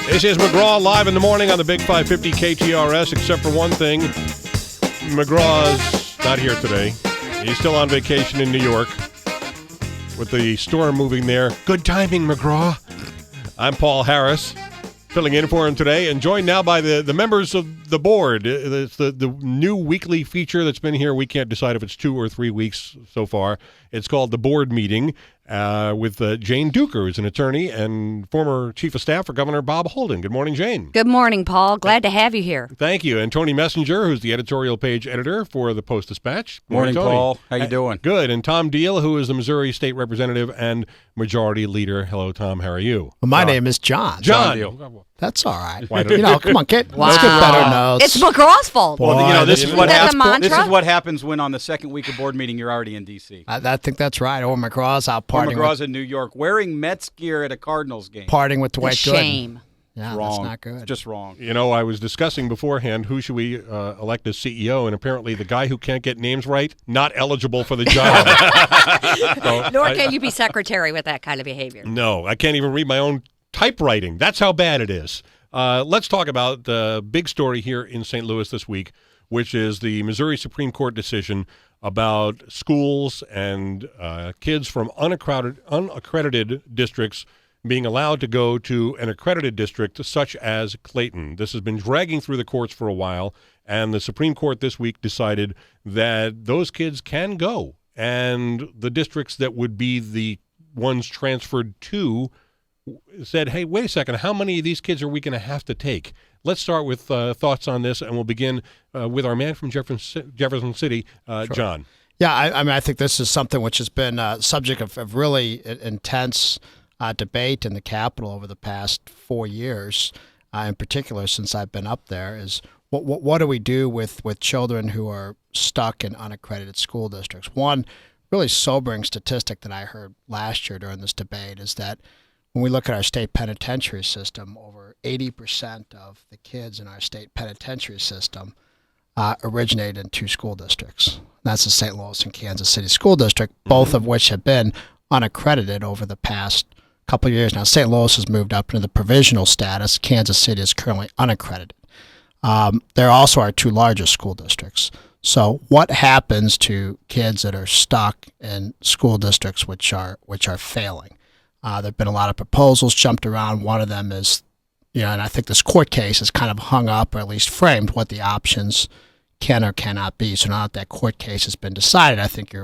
This is McGraw live in the morning on the Big 550 KTRS, except for one thing. McGraw's not here today. He's still on vacation in New York with the storm moving there. Good timing, McGraw. I'm Paul Harris, filling in for him today, and joined now by the members of the board. It's the new weekly feature that's been here. We can't decide if it's 2 or 3 weeks so far. It's called The Board Meeting with Jane Dueker, who's an attorney and former chief of staff for Governor Bob Holden. Good morning, Jane. Good morning, Paul. Glad to have you here. Thank you. And Tony Messenger, who's the editorial page editor for the Post-Dispatch. Morning, Tony. Paul. How you doing? Good. And Tom Diehl, who is the Missouri State Representative and Majority Leader. Hello, Tom. How are you? Well, my name is John. John. That's all right. Why don't Come on, let's get Wow. better notes. It's McGraw's fault. Boy, Well, this is what That's a happens. This mantra? is what happens when on the second week of board meeting you're already in D.C. I think that's right. Or McGraw's out Or partying, McGraw's in New York wearing Mets gear at a Cardinals game. partying with Dwight Gooden. Shame. Yeah, Wrong. that's not good. Just wrong. You know, I was discussing beforehand who should we elect as CEO, and apparently the guy who can't get names right, not eligible for the job. Nor can you be secretary with that kind of behavior. No, I can't even read my own typewriting. That's how bad it is. Let's talk about the big story here in St. Louis this week, which is the Missouri Supreme Court decision about schools and kids from unaccredited districts being allowed to go to an accredited district such as Clayton. This has been dragging through the courts for a while, and the Supreme Court this week decided that those kids can go, and the districts that would be the ones transferred to said, hey, wait a second, how many of these kids are we going to have to take? Let's start with thoughts on this, and we'll begin with our man from Jefferson City, Sure. John. Yeah, I mean, I think this is something which has been a subject of really intense debate in the Capitol over the past 4 years, in particular since I've been up there, is what do we do with children who are stuck in unaccredited school districts? One really sobering statistic that I heard last year during this debate is that when we look at our state penitentiary system, over 80% of the kids in our state penitentiary system originate in 2 school districts. That's the St. Louis and Kansas City School District, both of which have been unaccredited over the past couple of years. Now, St. Louis has moved up into the provisional status. Kansas City is currently unaccredited. They're also our 2 largest school districts. So what happens to kids that are stuck in school districts which are failing? There have been a lot of proposals jumped around. One of them is, and I think this court case has kind of hung up or at least framed what the options can or cannot be. So now that that court case has been decided, I think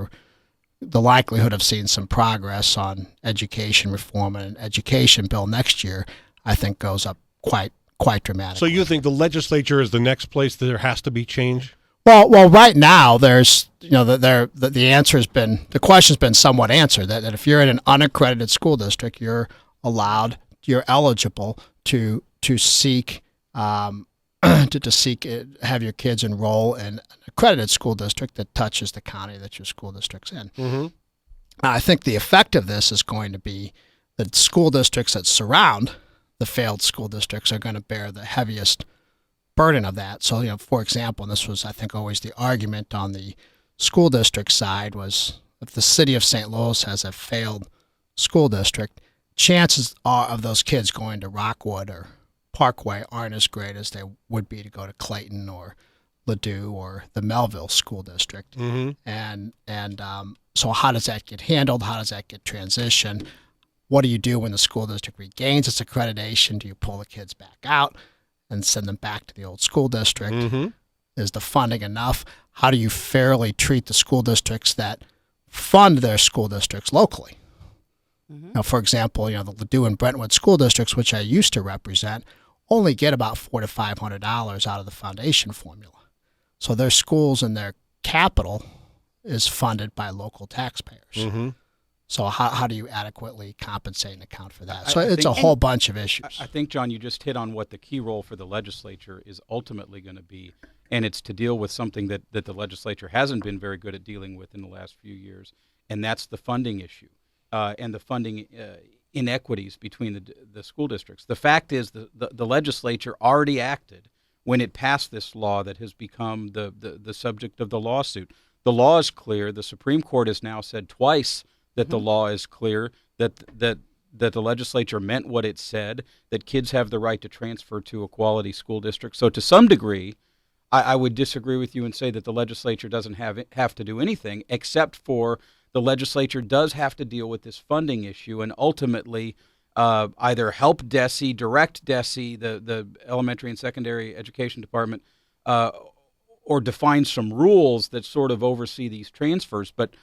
the likelihood of seeing some progress on education reform and an education bill next year, I think goes up quite dramatically. So you think the legislature is the next place that there has to be change? Well, right now there's, the answer has been, the question's been somewhat answered, that if you're in an unaccredited school district, you're eligible to seek, have your kids enroll in an accredited school district that touches the county that your school district's in. Mm-hmm. I think the effect of this is going to be that school districts that surround the failed school districts are going to bear the heaviest burden of that. So, for example, and this was, I think, always the argument on the school district side, was if the city of St. Louis has a failed school district, chances are of those kids going to Rockwood or Parkway aren't as great as they would be to go to Clayton or Ladue or the Melville School District. Mm-hmm. And so how does that get handled? How does that get transitioned? What do you do when the school district regains its accreditation? Do you pull the kids back out and send them back to the old school district? Mm-hmm. Is the funding enough? How do you fairly treat the school districts that fund their school districts locally? Mm-hmm. Now, for example, the Ladue and Brentwood school districts, which I used to represent, only get about $400 to $500 out of the foundation formula. So their schools and their capital is funded by local taxpayers. Mm-hmm. So how do you adequately compensate and account for that? So it's a whole bunch of issues. I think, John, you just hit on what the key role for the legislature is ultimately going to be, and it's to deal with something that the legislature hasn't been very good at dealing with in the last few years, and that's the funding issue and the funding inequities between the school districts. The fact is the legislature already acted when it passed this law that has become the subject of the lawsuit. The law is clear. The Supreme Court has now said twice that the law is clear, that that the legislature meant what it said, that kids have the right to transfer to a quality school district. So to some degree, I would disagree with you and say that the legislature doesn't have to do anything, except for the legislature does have to deal with this funding issue and ultimately either help DESE, direct DESE, the elementary and secondary education department, or define some rules that sort of oversee these transfers. But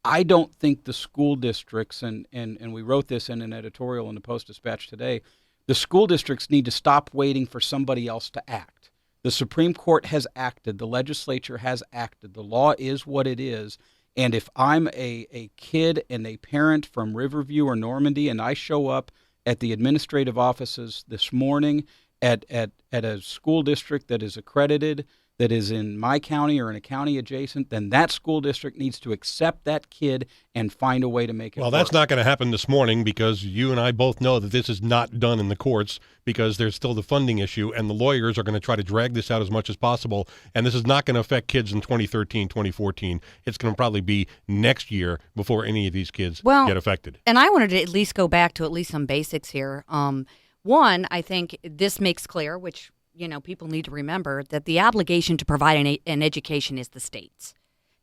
I don't think the school districts, and we wrote this in an editorial in the Post-Dispatch today, the school districts need to stop waiting for somebody else to act. The Supreme Court has acted. The legislature has acted. The law is what it is. And if I'm a kid and a parent from Riverview or Normandy and I show up at the administrative offices this morning at a school district that is accredited, that is in my county or in a county adjacent, then that school district needs to accept that kid and find a way to make it work. Well, that's not going to happen this morning because you and I both know that this is not done in the courts because there's still the funding issue, and the lawyers are going to try to drag this out as much as possible, and this is not going to affect kids in 2013, 2014. It's going to probably be next year before any of these kids get affected. And I wanted to at least go back to at least some basics here. One, I think this makes clear, which people need to remember, that the obligation to provide an education is the state's.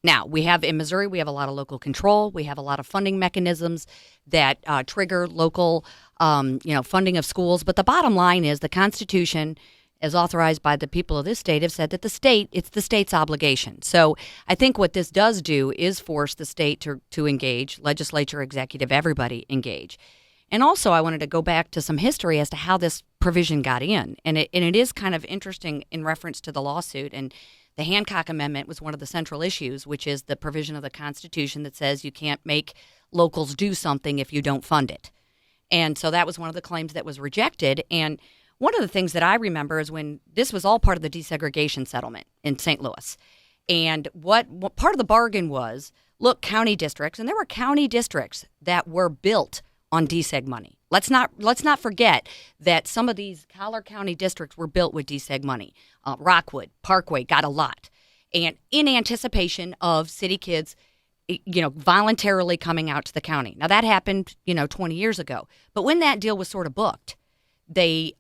Now, in Missouri, we have a lot of local control. We have a lot of funding mechanisms that trigger local, funding of schools. But the bottom line is the Constitution, as authorized by the people of this state, have said that it's the state's obligation. So I think what this does do is force the state to engage, legislature, executive, everybody engage. And also, I wanted to go back to some history as to how this provision got in. And it is kind of interesting in reference to the lawsuit. And the Hancock Amendment was one of the central issues, which is the provision of the Constitution that says you can't make locals do something if you don't fund it. And so that was one of the claims that was rejected. And one of the things that I remember is when this was all part of the desegregation settlement in St. Louis. And what part of the bargain was, look, county districts, and there were county districts that were built on DSEG money. Let's not forget that some of these Collar County districts were built with DSEG money. Rockwood, Parkway got a lot. And in anticipation of city kids, voluntarily coming out to the county. Now that happened, 20 years ago. But when that deal was sort of booked, they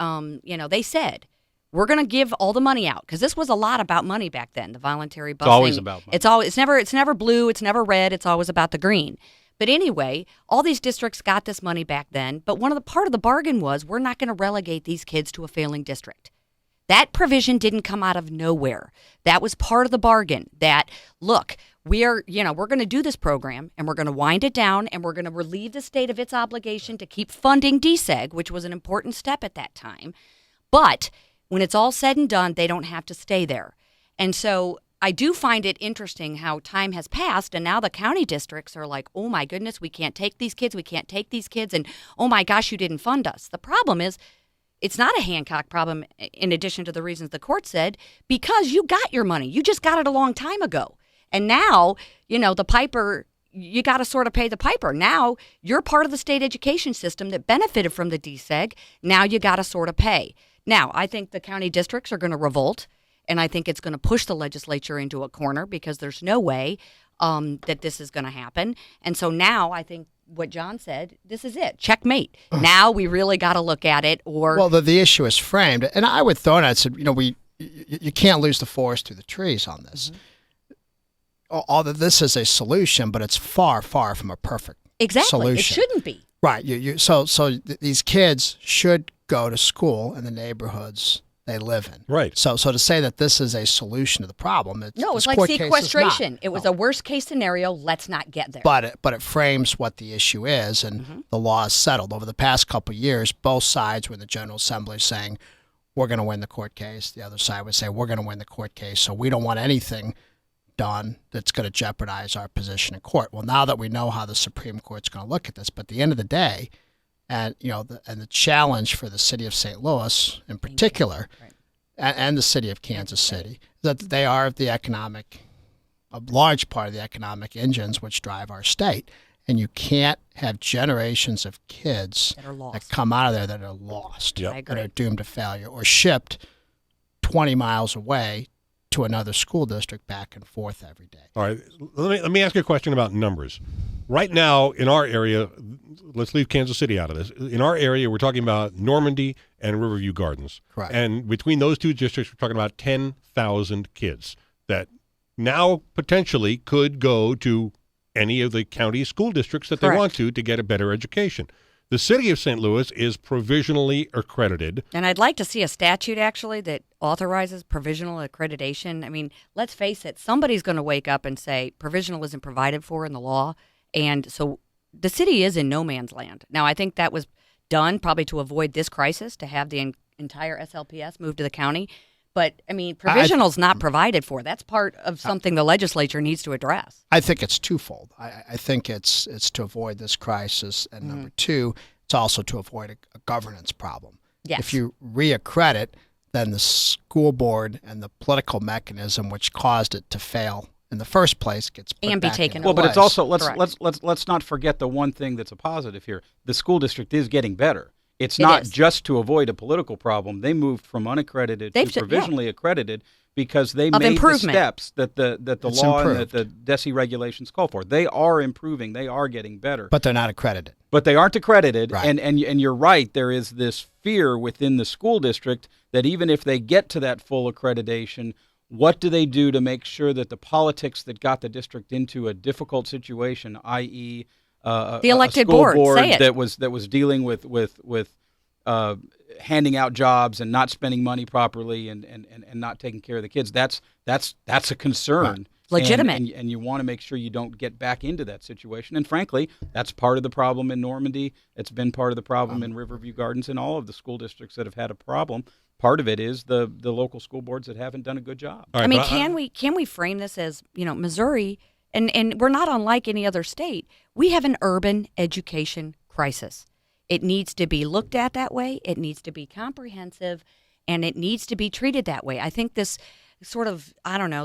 said, we're going to give all the money out, because this was a lot about money back then, the voluntary busing. It's always about money. It's never blue, it's never red, it's always about the green. But anyway, all these districts got this money back then, but part of the bargain was we're not going to relegate these kids to a failing district. That provision didn't come out of nowhere. That was part of the bargain that, look, we're going to do this program and we're going to wind it down and we're going to relieve the state of its obligation to keep funding DSEG, which was an important step at that time. But when it's all said and done, they don't have to stay there. And so I do find it interesting how time has passed, and now the county districts are like, oh my goodness, we can't take these kids, and oh my gosh, you didn't fund us. The problem is, it's not a Hancock problem, in addition to the reasons the court said, because you got your money. You just got it a long time ago. And now, the piper, you got to sort of pay the piper. Now, you're part of the state education system that benefited from the DSEG. Now you got to sort of pay. Now, I think the county districts are going to revolt. And I think it's going to push the legislature into a corner because there's no way that this is going to happen. And so now I think what John said, this is it. Checkmate. Now we really got to look at it. Well, the issue is framed. And I would throw in, I said, you can't lose the forest through the trees on this. Mm-hmm. Although this is a solution, but it's far, far from a perfect solution. It shouldn't be. Right. So these kids should go to school in the neighborhoods they live in. Right. So to say that this is a solution to the problem, it's like sequestration. It was a worst case scenario. Let's not get there. But it frames what the issue is, and the law is settled. Over the past couple of years, both sides were in the General Assembly saying, we're going to win the court case. The other side would say, we're going to win the court case, so we don't want anything done that's going to jeopardize our position in court. Well, now that we know how the Supreme Court's going to look at this, but at the end of the day, and the challenge for the city of St. Louis in particular, and the city of Kansas City, that they are a large part of the economic engines which drive our state. And you can't have generations of kids that come out of there that are lost, that are doomed to failure, or shipped 20 miles away to another school district back and forth every day. All right. Let me ask you a question about numbers. Right now in our area, let's leave Kansas City out of this. In our area, we're talking about Normandy and Riverview Gardens. Correct. And between those two districts, we're talking about 10,000 kids that now potentially could go to any of the county school districts that they Correct. want to get a better education. The city of St. Louis is provisionally accredited. And I'd like to see a statute, actually, that authorizes provisional accreditation. I mean, let's face it, somebody's going to wake up and say provisional isn't provided for in the law. And so the city is in no man's land. Now, I think that was done probably to avoid this crisis, to have the entire SLPS move to the county. But, I mean, provisional's not provided for. That's part of something the legislature needs to address. I think it's twofold. I think it's to avoid this crisis, and number two, it's also to avoid a governance problem. Yes. If you reaccredit, then the school board and the political mechanism which caused it to fail in the first place gets put And be back taken into Well, but it's place. also Correct. let's not forget the one thing that's a positive here. The school district is getting better. It's It not is. just to avoid a political problem. They moved from unaccredited They've to ju- provisionally accredited because they Of made improvement. the steps that the It's law improved. and that the DESI regulations call for. They are improving. They are getting better. But they're not accredited. But they aren't accredited, Right. and you're right. There is this fear within the school district that even if they get to that full accreditation, what do they do to make sure that the politics that got the district into a difficult situation, i.e., The a elected school board, say it. that was dealing with handing out jobs and not spending money properly and not taking care of the kids, that's a concern. Right. Legitimate. And you want to make sure you don't get back into that situation. And frankly, that's part of the problem in Normandy. It's been part of the problem in Riverview Gardens and all of the school districts that have had a problem. Part of it is the local school boards that haven't done a good job. All right, I mean, but can we frame this as, Missouri, and we're not unlike any other state. We have an urban education crisis. It needs to be looked at that way. It needs to be comprehensive, and it needs to be treated that way. I think this sort of,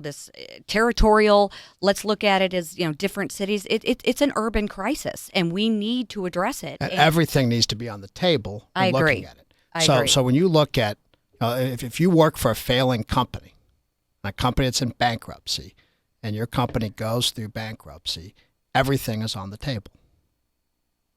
this territorial, let's look at it as, different cities. It's an urban crisis, and we need to address it. And everything needs to be on the table I and agree. looking at it. I so agree. So when you look at, if you work for a failing company, a company that's in bankruptcy, and your company goes through bankruptcy, everything is on the table.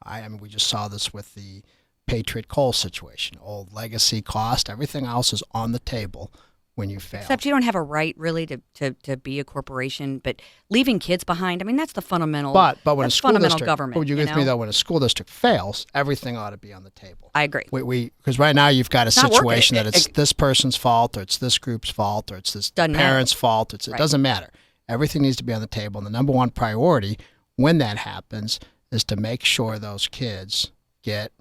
I mean, we just saw this with the Patriot Coal situation. Old legacy cost, everything else is on the table when you fail. Except you don't have a right really to be a corporation, but leaving kids behind, I mean, that's the fundamental. But when a that's school fundamental district, government. would you agree with me though? When a school district fails, everything ought to be on the table. I agree. Because right now you've got a not working. situation that it's this person's fault, or it's this group's fault, or it's this Doesn't matter. parent's fault. It Right. doesn't matter. Everything needs to be on the table. And the number one priority when that happens is to make sure those kids get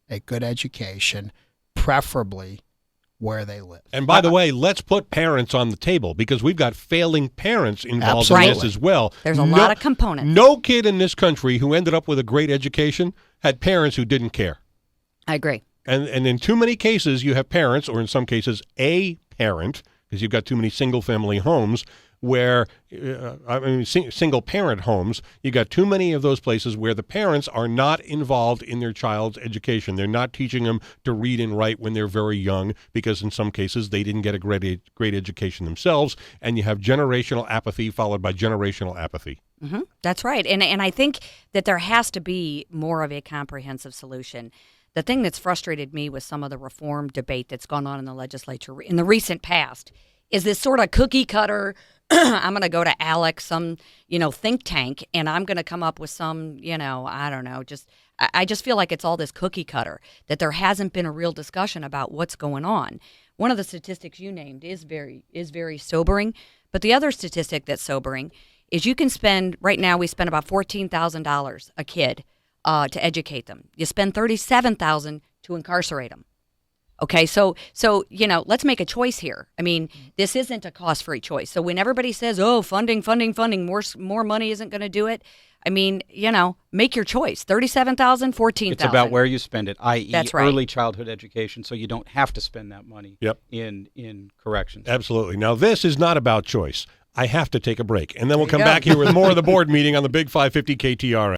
a good education, preferably where they live. And by the way, let's put parents on the table because we've got failing parents involved in this Absolutely. as well. There's a lot of components. No kid in this country who ended up with a great education had parents who didn't care. I agree. And in too many cases, you have parents, or in some cases, a parent, because you've got too many single-family homes where, single-parent homes, you got too many of those places where the parents are not involved in their child's education. They're not teaching them to read and write when they're very young because in some cases they didn't get a great education themselves, and you have generational apathy followed by generational apathy. Mm-hmm. That's right. And I think that there has to be more of a comprehensive solution. The thing that's frustrated me with some of the reform debate that's gone on in the legislature in the recent past is this sort of cookie cutter, I'm going to go to Alex, some, think tank, and I'm going to come up with some, I don't know, I just feel like it's all this cookie cutter, that there hasn't been a real discussion about what's going on. One of the statistics you named is very sobering, but the other statistic that's sobering is you can spend, right now we spend about $14,000 a kid to educate them. You spend $37,000 to incarcerate them. Okay, so let's make a choice here. I mean, this isn't a cost-free choice. So when everybody says, "Oh, funding, more money isn't going to do it," I mean, make your choice. $37,000, $14,000. It's about where you spend it, i.e. That's right. early childhood education, so you don't have to spend that money Yep. in corrections. Absolutely. Now, this is not about choice. I have to take a break, and then we'll There come you go. back here with more of the board meeting on the Big 550 KTRA.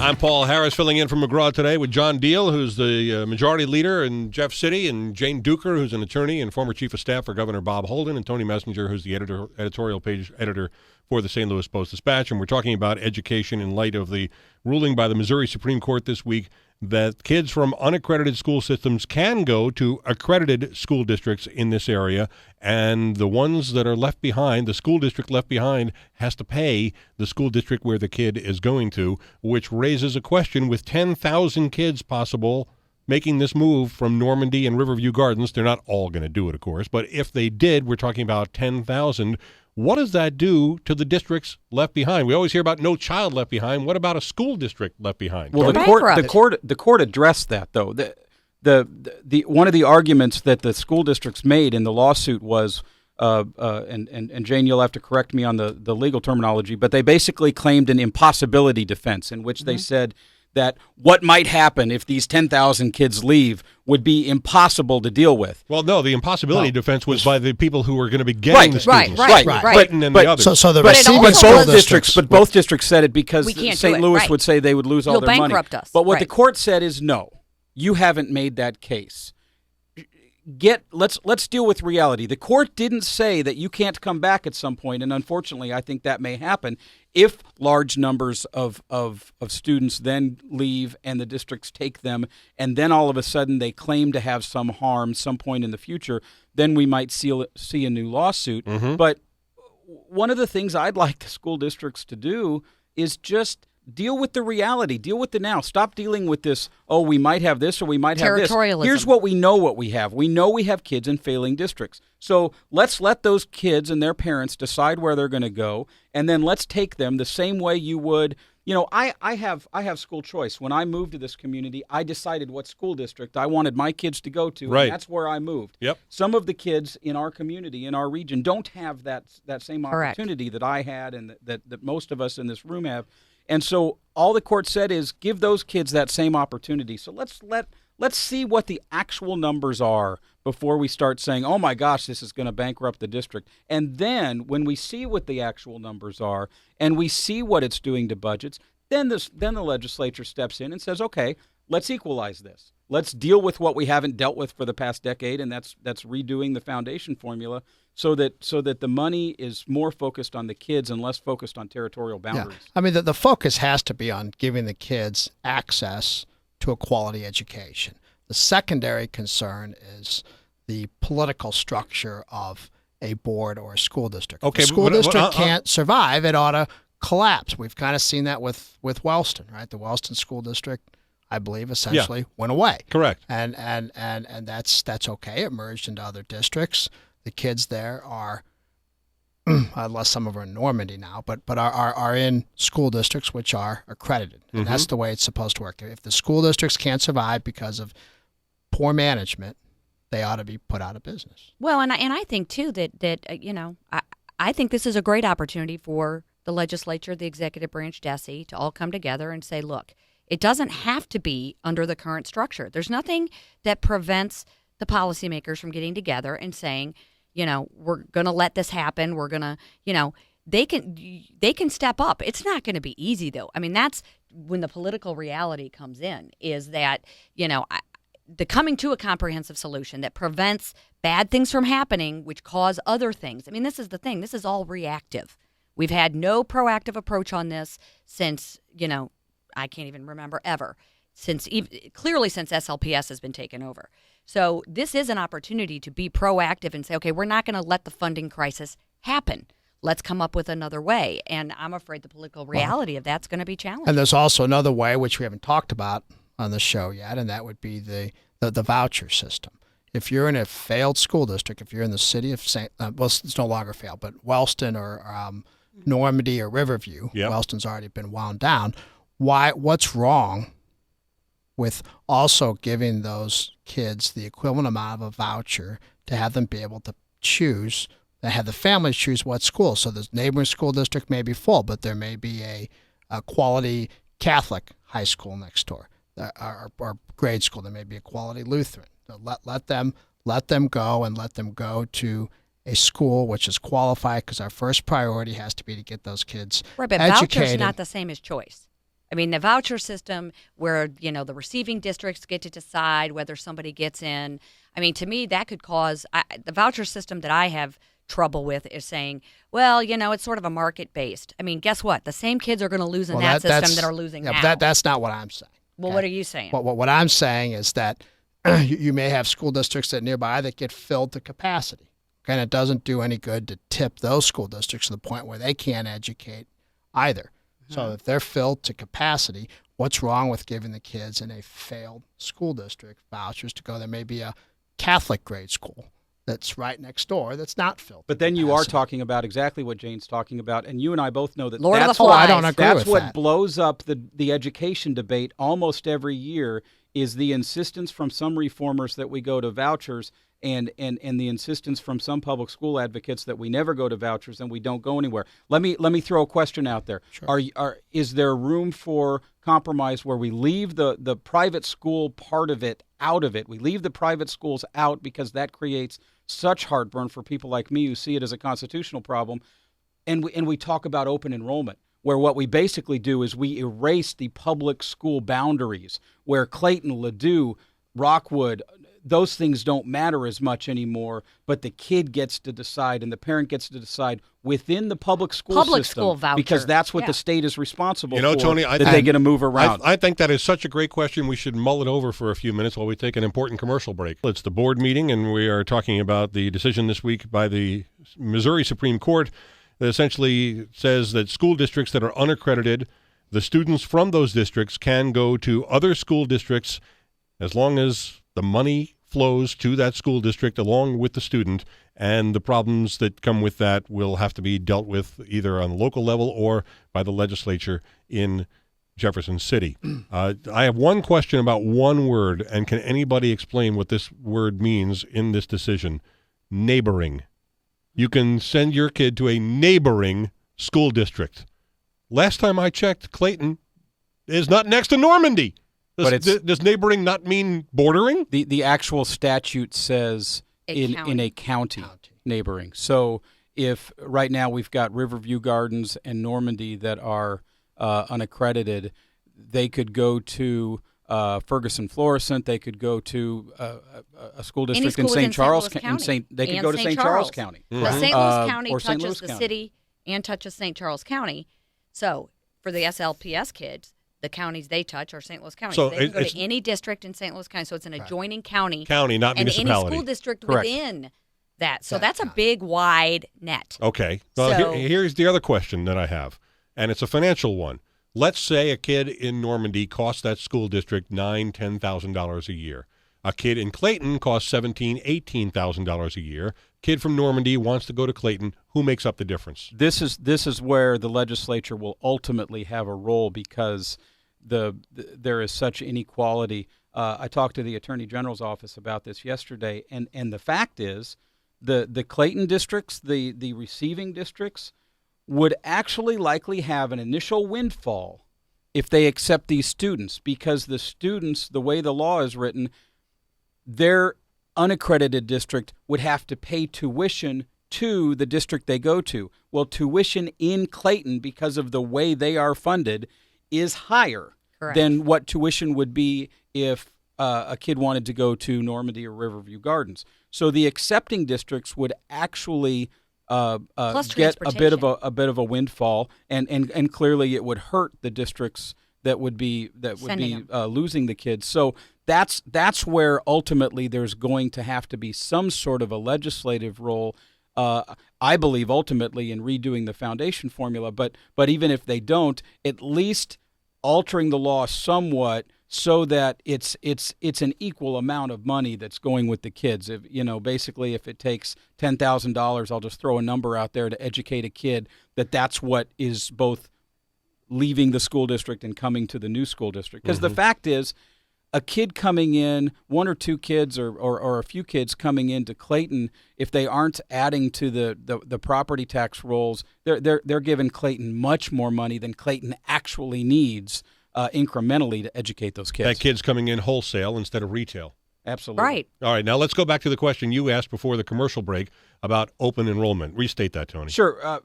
I'm Paul Harris, filling in from McGraw today with John Diehl, who's the majority leader in Jeff City, and Jane Dueker, who's an attorney and former chief of staff for Governor Bob Holden, and Tony Messenger, who's the editorial page editor for the St. Louis Post-Dispatch, and we're talking about education in light of the ruling by the Missouri Supreme Court this week that kids from unaccredited school systems can go to accredited school districts in this area, and the ones that are left behind, the school district left behind, has to pay the school district where the kid is going to, which raises a question with 10,000 kids possible making this move from Normandy and Riverview Gardens. They're not all going to do it, of course, but if they did, we're talking about 10,000. What does that do to the districts left behind? We always hear about no child left behind. What about a school district left behind? Well, the court addressed that, though. The one of the arguments that the school districts made in the lawsuit was, and Jane, you'll have to correct me on the legal terminology, but they basically claimed an impossibility defense in which they said that what might happen if these 10,000 kids leave would be impossible to deal with. Well, no, the impossibility defense was by the people who were going to be getting the students. Right. Clinton and the others. So the but receiving both school districts, but both districts said it because St. Louis would say they would lose all their money. You'll bankrupt us. But what the court said is no, you haven't made that case. Let's deal with reality. The court didn't say that you can't come back at some point, and unfortunately, I think that may happen if large numbers of students then leave and the districts take them, and then all of a sudden they claim to have some harm some point in the future. Then we might see a new lawsuit. But one of the things I'd like the school districts to do is just deal with the reality. Deal with the now. Stop dealing with this, oh, we might have this or we might have this. Here's what we know we have. We know we have kids in failing districts. So let's let those kids and their parents decide where they're going to go, and then let's take them the same way you would. You know, I have school choice. When I moved to this community, I decided what school district I wanted my kids to go to, and that's where I moved. Yep. Some of the kids in our community, in our region, don't have that same opportunity that I had and that most of us in this room have. And so all the court said is give those kids that same opportunity. So let's see what the actual numbers are before we start saying, oh my gosh, this is going to bankrupt the district. And then when we see what the actual numbers are and we see what it's doing to budgets, then the legislature steps in and says, okay, let's equalize this. Let's deal with what we haven't dealt with for the past decade, and that's redoing the foundation formula so that the money is more focused on the kids and less focused on territorial boundaries. Yeah. I mean, the focus has to be on giving the kids access to a quality education. The secondary concern is the political structure of a board or a school district. Okay, if the school district can't survive, it ought to collapse. We've kind of seen that with Wellston, right? The Wellston School District, I believe, essentially went away. Correct. And that's okay. It merged into other districts. The kids there are, unless some of them are in Normandy now, but are in school districts which are accredited. And that's the way it's supposed to work. If the school districts can't survive because of poor management, they ought to be put out of business. Well, and I think too that you know, I think this is a great opportunity for the legislature, the executive branch, DESE, to all come together and say, look, it doesn't have to be under the current structure. There's nothing that prevents the policymakers from getting together and saying, you know, we're going to let this happen. We're going to, you know, they can step up. It's not going to be easy, though. I mean, that's when the political reality comes in, is that, you know, the coming to a comprehensive solution that prevents bad things from happening, which cause other things. I mean, this is the thing. This is all reactive. We've had no proactive approach on this since, you know, I can't even remember ever, clearly since SLPS has been taken over. So this is an opportunity to be proactive and say, okay, we're not going to let the funding crisis happen. Let's come up with another way. And I'm afraid the political reality of that's going to be challenging. And there's also another way, which we haven't talked about on the show yet, and that would be the voucher system. If you're in a failed school district, if you're in the city of well, it's no longer failed, but Wellston or Normandy or Riverview, Wellston's already been wound down. What's wrong with also giving those kids the equivalent amount of a voucher to have them be able to choose, to have the families choose what school? So the neighboring school district may be full, but there may be a quality Catholic high school next door, or grade school. There may be a quality Lutheran. So let them go, and let them go to a school which is qualified, because our first priority has to be to get those kids educated. Right, but voucher's not the same as choice. I mean, the voucher system where, you know, the receiving districts get to decide whether somebody gets in. I mean, to me, that could cause the voucher system that I have trouble with is saying, well, it's sort of a market based. I mean, guess what? The same kids are going to lose in that system that are losing now. But that's not what I'm saying. Well, okay? what are you saying? What I'm saying is that you may have school districts that nearby that get filled to capacity. Okay? And it doesn't do any good to tip those school districts to the point where they can't educate either. So if they're filled to capacity, what's wrong with giving the kids in a failed school district vouchers to go? There may be a Catholic grade school that's right next door that's not filled. But then you are talking about exactly what Jane's talking about, and you and I both know that Lord of that's the Flies. I don't agree that's with what that. blows up the education debate almost every year is the insistence from some reformers that we go to vouchers and the insistence from some public school advocates that we never go to vouchers and we don't go anywhere. Let me throw a question out there. Sure. Is there room for compromise where we leave the private school part of it out of it? We leave the private schools out because that creates such heartburn for people like me who see it as a constitutional problem. And we talk about open enrollment, where what we basically do is we erase the public school boundaries, where Clayton, Ladue, Rockwood, those things don't matter as much anymore, but the kid gets to decide and the parent gets to decide within the public school system, school voucher. because that's what Yeah. the state is responsible for, Tony, they get to move around. I think that is such a great question. We should mull it over for a few minutes while we take an important commercial break. It's the board meeting, and we are talking about the decision this week by the Missouri Supreme Court that essentially says that school districts that are unaccredited, the students from those districts can go to other school districts as long as the money flows to that school district along with the student, and the problems that come with that will have to be dealt with either on the local level or by the legislature in Jefferson City. I have one question about one word, and can anybody explain what this word means in this decision? Neighboring. You can send your kid to a neighboring school district. Last time I checked, Clayton is not next to Normandy. Does neighboring not mean bordering? The actual statute says in a county neighboring. So if right now we've got Riverview Gardens and Normandy that are unaccredited, they could go to Ferguson Florissant. They could go to a school district in St. Charles County. They could go to St. Charles County. The St. Louis County or St. touches Louis the County. city and touches St. Charles County. So for the SLPS kids, the counties they touch are St. Louis County. So they can go to any district in St. Louis County. So it's an adjoining county. County, not and municipality. any school district Correct. within that. So that's a big, wide net. Okay. Well, So- here's the other question that I have, and it's a financial one. Let's say a kid in Normandy costs that school district $9,000, $10,000 a year. A kid in Clayton costs $17,000, $18,000 a year. Kid from Normandy wants to go to Clayton. Who makes up the difference? This is where the legislature will ultimately have a role because there is such inequality. I talked to the Attorney General's office about this yesterday, and the fact is the Clayton districts, the receiving districts, would actually likely have an initial windfall if they accept these students, because the students, the way the law is written, their unaccredited district would have to pay tuition to the district they go to. Well, tuition in Clayton, because of the way they are funded, is higher Correct. than what tuition would be if a kid wanted to go to Normandy or Riverview Gardens. So the accepting districts would actually get a bit of a windfall, and clearly it would hurt the districts that would be losing the kids. So that's where ultimately there's going to have to be some sort of a legislative role. I believe ultimately in redoing the foundation formula, but even if they don't, at least altering the law somewhat so that it's an equal amount of money that's going with the kids. If, basically if it takes $10,000, I'll just throw a number out there to educate a kid, that's what is both leaving the school district and coming to the new school district. Because the fact is, a kid coming in, one or two kids or a few kids coming into Clayton, if they aren't adding to the property tax rolls, they're giving Clayton much more money than Clayton actually needs incrementally to educate those kids. That kid's coming in wholesale instead of retail. Absolutely. Right. All right, now let's go back to the question you asked before the commercial break about open enrollment. Restate that, Tony. Sure.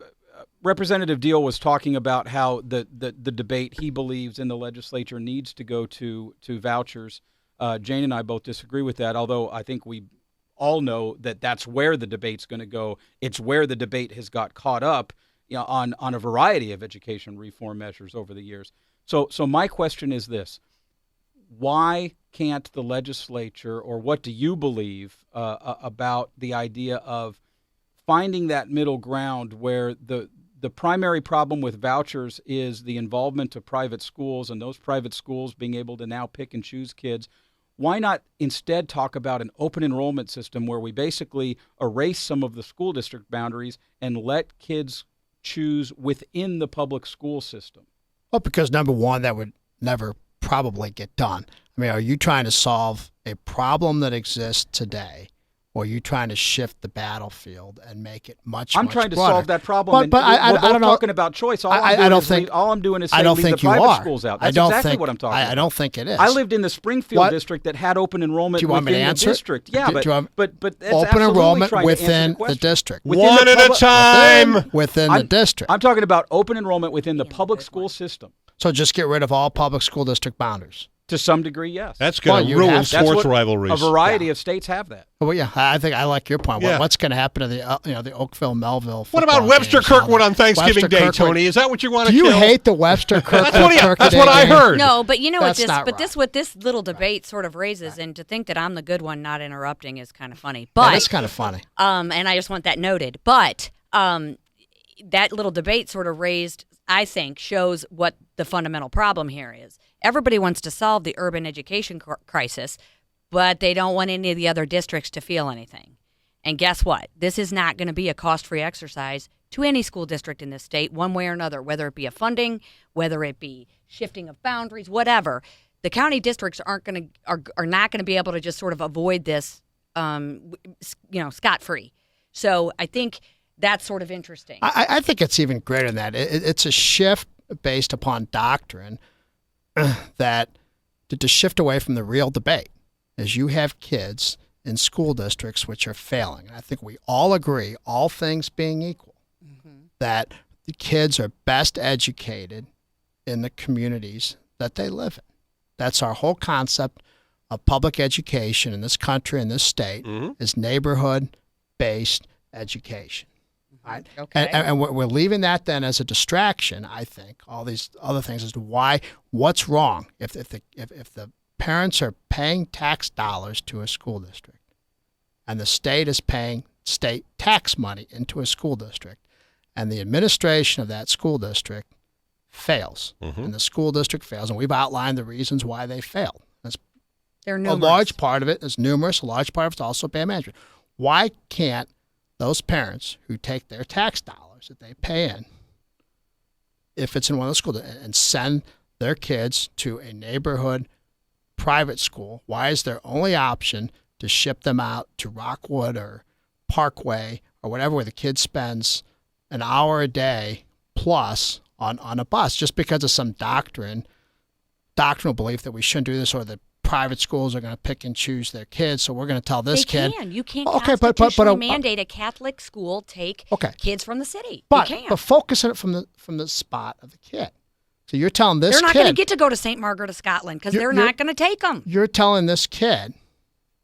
Representative Diehl was talking about how the debate he believes in the legislature needs to go to vouchers. Jane and I both disagree with that, although I think we all know that that's where the debate's going to go. It's where the debate has got caught up, on a variety of education reform measures over the years. So my question is this: why can't the legislature, or what do you believe about the idea of finding that middle ground where the primary problem with vouchers is the involvement of private schools and those private schools being able to now pick and choose kids? Why not instead talk about an open enrollment system where we basically erase some of the school district boundaries and let kids choose within the public school system? Well, because number one, that would never probably get done. I mean, are you trying to solve a problem that exists today, or are you trying to shift the battlefield and make it much I'm much trying to broader? solve that problem. But we're I both don't know. talking about choice. All I'm doing is saying I don't leave think the you private are. schools out. I That's don't exactly think, what I'm talking about. I don't think it is. I lived in the Springfield What? district that had open enrollment Do you want me to within the answer it? district. Yeah, Do you want- but that's open absolutely enrollment trying to answer within the question. district. Within One the at a public- time. Within the district. I'm talking about open enrollment within the public school system. So just get rid of all public school district boundaries. To some degree, yes. That's going Well, to you ruin have- That's sports what rivalries. A variety of states have that. Well, yeah, I think I like your point. Yeah. What's going to happen to the Oakville Melville? What about football Webster games, all Kirkwood that? on Thanksgiving Webster Day, Kirkwood. Tony? Is that what you want to Do you kill? hate the Webster Kirkwood? That's what I heard. No, but you know That's what not right. what this little debate sort of raises, and to think that I'm the good one not interrupting is kind of funny. That But is kind of funny. and I just want that noted. But that little debate sort of raised, I think, shows what the fundamental problem here is. Everybody wants to solve the urban education crisis, but they don't want any of the other districts to feel anything. And guess what? This is not going to be a cost-free exercise to any school district in this state, one way or another, whether it be a funding, whether it be shifting of boundaries, whatever. The county districts are not going to be able to just sort of avoid this, scot-free. So I think that's sort of interesting. I think it's even greater than that. It's a shift based upon doctrine that to shift away from the real debate, as you have kids in school districts which are failing. I think we all agree, all things being equal, that the kids are best educated in the communities that they live in. That's our whole concept of public education in this country, in this state, is neighborhood-based education. Right? Okay. And we're leaving that then as a distraction, I think, all these other things as to what's wrong if the parents are paying tax dollars to a school district and the state is paying state tax money into a school district and the administration of that school district fails and the school district fails, and we've outlined the reasons why they failed. They're A numerous. large part of it is numerous. A large part of it's also bad management. Why can't those parents who take their tax dollars that they pay in, if it's in one of the schools, and send their kids to a neighborhood private school, why is their only option to ship them out to Rockwood or Parkway or whatever, where the kid spends an hour a day plus on a bus, just because of some doctrinal belief that we shouldn't do this, or that private schools are going to pick and choose their kids, so we're going to tell this kid. You can't Okay, constitutionally mandate a Catholic school take kids from the city. But you can't. but focus on it from the spot of the kid. So you're telling this they're not kid going to get to go to St. Margaret of Scotland because they're not going to take them. You're telling this kid.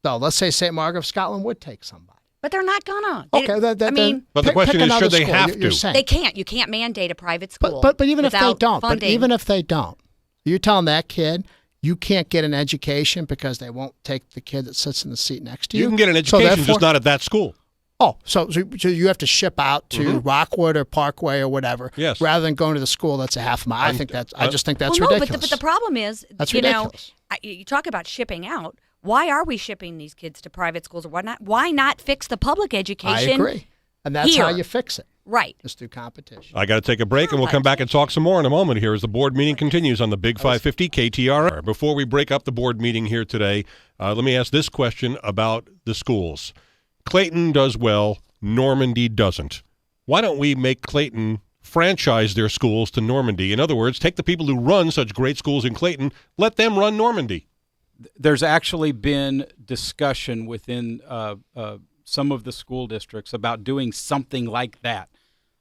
So let's say St. Margaret of Scotland would take somebody. But they're not gonna. Okay, I mean, But the question is, should they have You're to? saying. they can't. You can't mandate a private school. But even if they without don't, funding. you're telling that kid you can't get an education because they won't take the kid that sits in the seat next to you. You can get an So education, therefore- just not at that school. Oh, so you have to ship out to Rockwood or Parkway or whatever, Yes. rather than going to the school that's a half mile. I just think that's well, no, ridiculous. but the problem is, That's you ridiculous. know, you talk about shipping out. Why are we shipping these kids to private schools or whatnot? Why not fix the public education? I agree, and that's how here. you fix it. Right. Is through competition. I got to take a break, and we'll come back and talk some more in a moment here as the board meeting continues on the Big 550 KTRR. Before we break up the board meeting here today, let me ask this question about the schools. Clayton does well, Normandy doesn't. Why don't we make Clayton franchise their schools to Normandy? In other words, take the people who run such great schools in Clayton, let them run Normandy. There's actually been discussion within some of the school districts about doing something like that,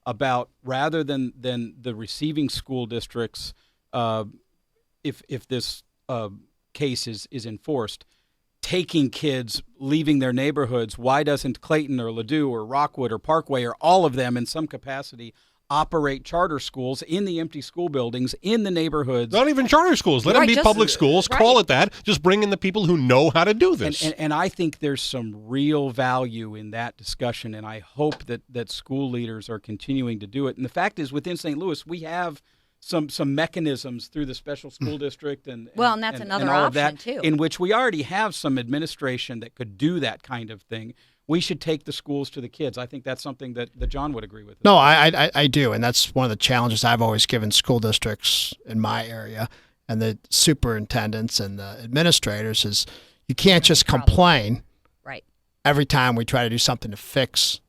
about rather than the receiving school districts, if this case is enforced, taking kids, leaving their neighborhoods. Why doesn't Clayton or Ladue or Rockwood or Parkway or all of them in some capacity operate charter schools in the empty school buildings in the neighborhoods? Not even charter schools. Let them be public schools. Call it that. Just bring in the people who know how to do this. And I think there's some real value in that discussion, and I hope that school leaders are continuing to do it. And the fact is, within St. Louis, we have some mechanisms through the special school district and that's another all option of that, too, in which we already have some administration that could do that kind of thing. We should take the schools to the kids. I think that's something that John would agree with. No, I do, and that's one of the challenges I've always given school districts in my area and the superintendents and the administrators is you can't just complain every time we try to do something to fix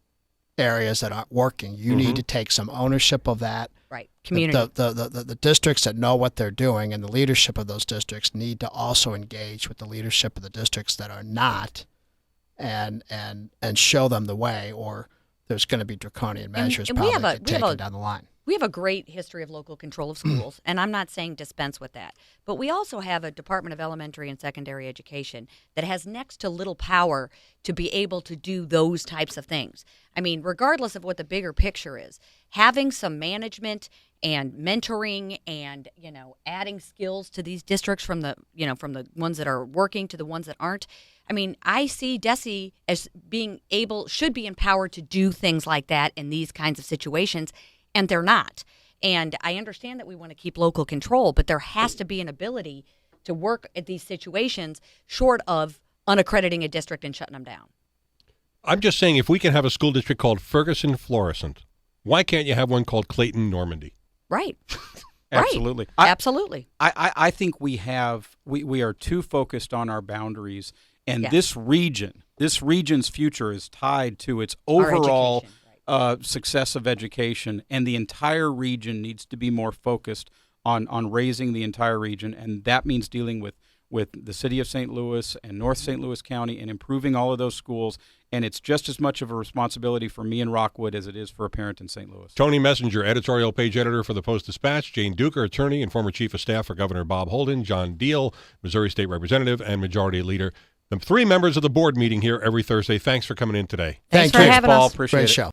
areas that aren't working. You need to take some ownership of that. Right. Community. The districts that know what they're doing and the leadership of those districts need to also engage with the leadership of the districts that are not and show them the way, or there's going to be draconian measures probably get taken down the line. We have a great history of local control of schools, and I'm not saying dispense with that. But we also have a Department of Elementary and Secondary Education that has next to little power to be able to do those types of things. I mean, regardless of what the bigger picture is, having some management and mentoring and, adding skills to these districts from the ones that are working to the ones that aren't. I mean, I see DESE as should be empowered to do things like that in these kinds of situations. And they're not. And I understand that we want to keep local control, but there has to be an ability to work at these situations short of unaccrediting a district and shutting them down. I'm just saying, if we can have a school district called Ferguson Florissant, why can't you have one called Clayton Normandy? Right. Absolutely. Absolutely. I think we are too focused on our boundaries, and this region's future is tied to its overall success of education, and the entire region needs to be more focused on raising the entire region, and that means dealing with the city of St. Louis and North St. Louis County and improving all of those schools, and it's just as much of a responsibility for me in Rockwood as it is for a parent in St. Louis. Tony Messenger, editorial page editor for the Post-Dispatch, Jane Dueker, attorney and former chief of staff for Governor Bob Holden, John Diehl, Missouri State Representative and Majority Leader. The three members of the board meeting here every Thursday. Thanks for coming in today. Thanks for having Paul. us. Appreciate it. Great show.